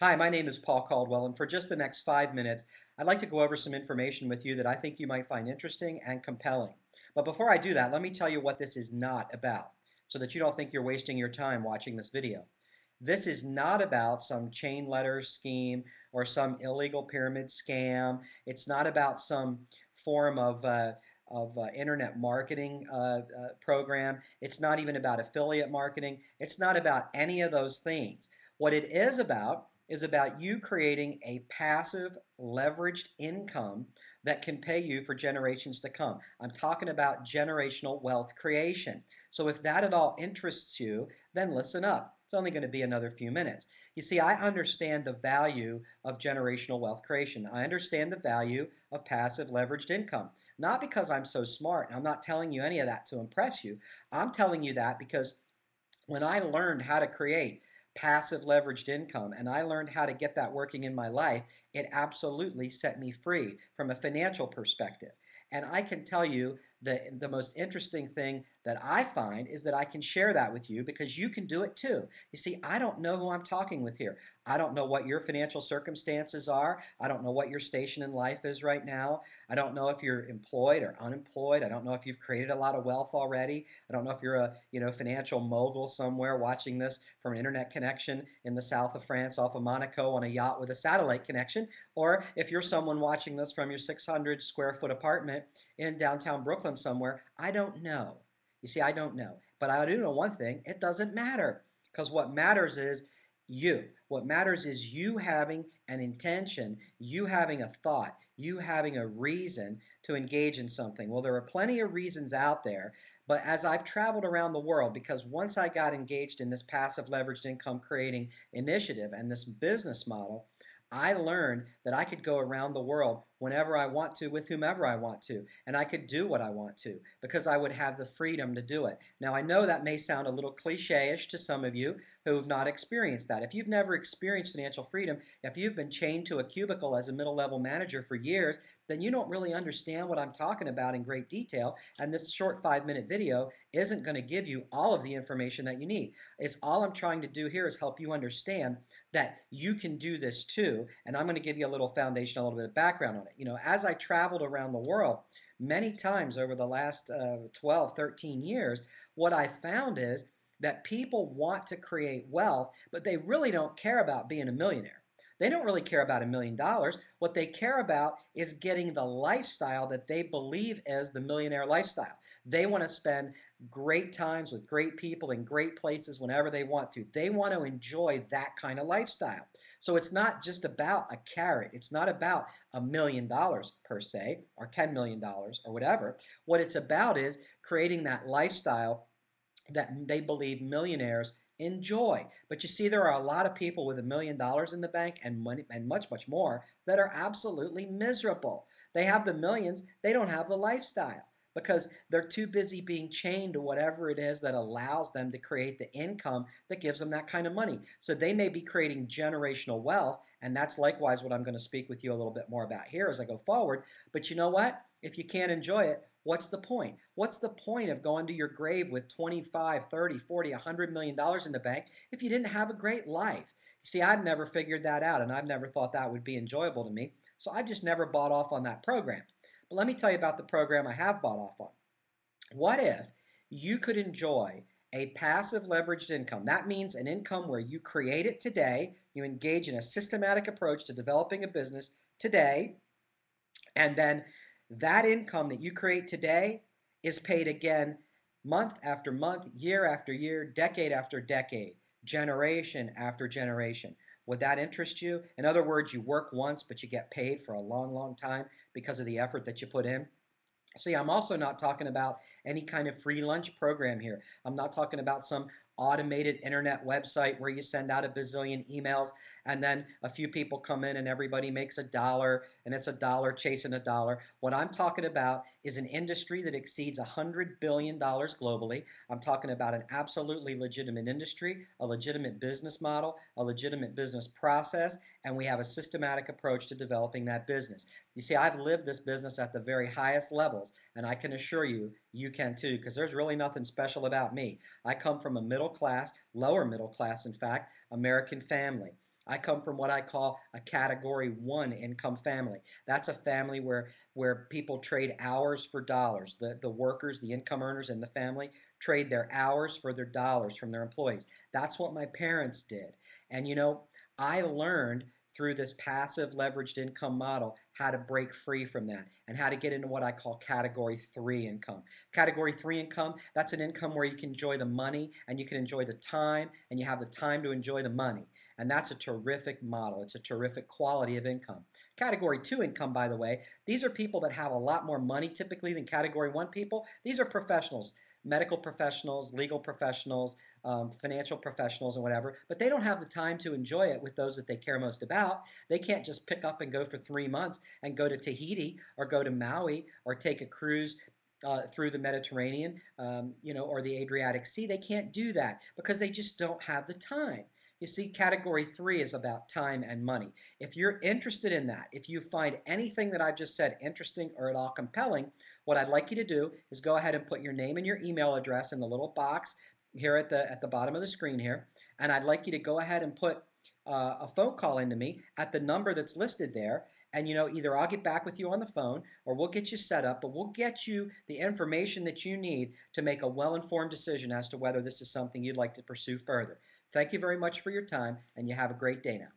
Hi, my name is Paul Caldwell, and for just the next 5 minutes, I'd like to go over some information with you that I think you might find interesting and compelling. But before I do that, let me tell you what this is not about, so that you don't think you're wasting your time watching this video. This is not about some chain letter scheme or some illegal pyramid scam. It's not about some form of internet marketing program. It's not even about affiliate marketing. It's not about any of those things. What it is about you creating a passive leveraged income that can pay you for generations to come. I'm talking about generational wealth creation. So if that at all interests you, then listen up. It's only going to be another few minutes. You see, I understand the value of generational wealth creation. I understand the value of passive leveraged income. Not because I'm so smart. I'm not telling you any of that to impress you. I'm telling you that because when I learned how to create passive leveraged income and I learned how to get that working in my life, it absolutely set me free from a financial perspective. And I can tell you that the most interesting thing that I find is that I can share that with you because you can do it too. You see, I don't know who I'm talking with here. I don't know what your financial circumstances are. I don't know what your station in life is right now. I don't know if you're employed or unemployed. I don't know if you've created a lot of wealth already. I don't know if you're a financial mogul somewhere watching this from an internet connection in the south of France off of Monaco on a yacht with a satellite connection, or if you're someone watching this from your 600 square foot apartment in downtown Brooklyn somewhere. I don't know. You see, I don't know. But I do know one thing, it doesn't matter. Because what matters is you. What matters is you having an intention, you having a thought, you having a reason to engage in something. Well, there are plenty of reasons out there, but as I've traveled around the world, because once I got engaged in this passive leveraged income creating initiative and this business model, I learned that I could go around the world whenever I want to with whomever I want to, and I could do what I want to because I would have the freedom to do it. Now, I know that may sound a little cliche-ish to some of you who have not experienced that. If you've never experienced financial freedom, if you've been chained to a cubicle as a middle-level manager for years, then you don't really understand what I'm talking about in great detail, and this short 5-minute video isn't going to give you all of the information that you need. It's all I'm trying to do here is help you understand that you can do this too, and I'm going to give you a little foundation, a little bit of background on it. As I traveled around the world many times over the last 12, 13 years, what I found is that people want to create wealth, but they really don't care about being a millionaire. They don't really care about $1 million. What they care about is getting the lifestyle that they believe is the millionaire lifestyle. They want to spend great times with great people in great places whenever they want to. They want to enjoy that kind of lifestyle. So it's not just about a carrot. It's not about $1 million per se, or $10 million or whatever. What it's about is creating that lifestyle that they believe millionaires enjoy. But you see, there are a lot of people with $1 million in the bank and money and much, much more that are absolutely miserable. They have the millions, they don't have the lifestyle because they're too busy being chained to whatever it is that allows them to create the income that gives them that kind of money. So they may be creating generational wealth, and that's likewise what I'm going to speak with you a little bit more about here as I go forward. But you know what? If you can't enjoy it, what's the point? What's the point of going to your grave with 25, 30, 40, $100 million in the bank if you didn't have a great life? You see, I've never figured that out, and I've never thought that would be enjoyable to me. So I've just never bought off on that program. But let me tell you about the program I have bought off on. What if you could enjoy a passive leveraged income? That means an income where you create it today, you engage in a systematic approach to developing a business today, and then that income that you create today is paid again month after month, year after year, decade after decade, generation after generation. Would that interest you? In other words, you work once, but you get paid for a long, long time because of the effort that you put in. See, I'm also not talking about any kind of free lunch program here. I'm not talking about some automated internet website where you send out a bazillion emails and then a few people come in and everybody makes $1 and it's $1 chasing $1. What I'm talking about is an industry that exceeds $100 billion globally. I'm talking about an absolutely legitimate industry, a legitimate business model, a legitimate business process, and we have a systematic approach to developing that business. You see, I've lived this business at the very highest levels, and I can assure you, you can too, because there's really nothing special about me. I come from a middle class, lower middle class, in fact, American family. I come from what I call a category 1 income family. That's a family where people trade hours for dollars. The workers, the income earners in the family trade their hours for their dollars from their employees. That's what my parents did. And I learned through this passive leveraged income model how to break free from that and how to get into what I call category 3 income. Category 3 income, that's an income where you can enjoy the money and you can enjoy the time and you have the time to enjoy the money. And that's a terrific model. It's a terrific quality of income. Category 2 income, by the way, these are people that have a lot more money typically than category 1 people. These are professionals, medical professionals, legal professionals, financial professionals, and whatever, but they don't have the time to enjoy it with those that they care most about. They can't just pick up and go for 3 months and go to Tahiti or go to Maui or take a cruise through the Mediterranean, or the Adriatic Sea. They can't do that because they just don't have the time. You see, category 3 is about time and money. If you're interested in that, if you find anything that I've just said interesting or at all compelling, what I'd like you to do is go ahead and put your name and your email address in the little box here at the bottom of the screen here, and I'd like you to go ahead and put a phone call into me at the number that's listed there. And either I'll get back with you on the phone or we'll get you set up, but we'll get you the information that you need to make a well-informed decision as to whether this is something you'd like to pursue further. Thank you very much for your time, and you have a great day now.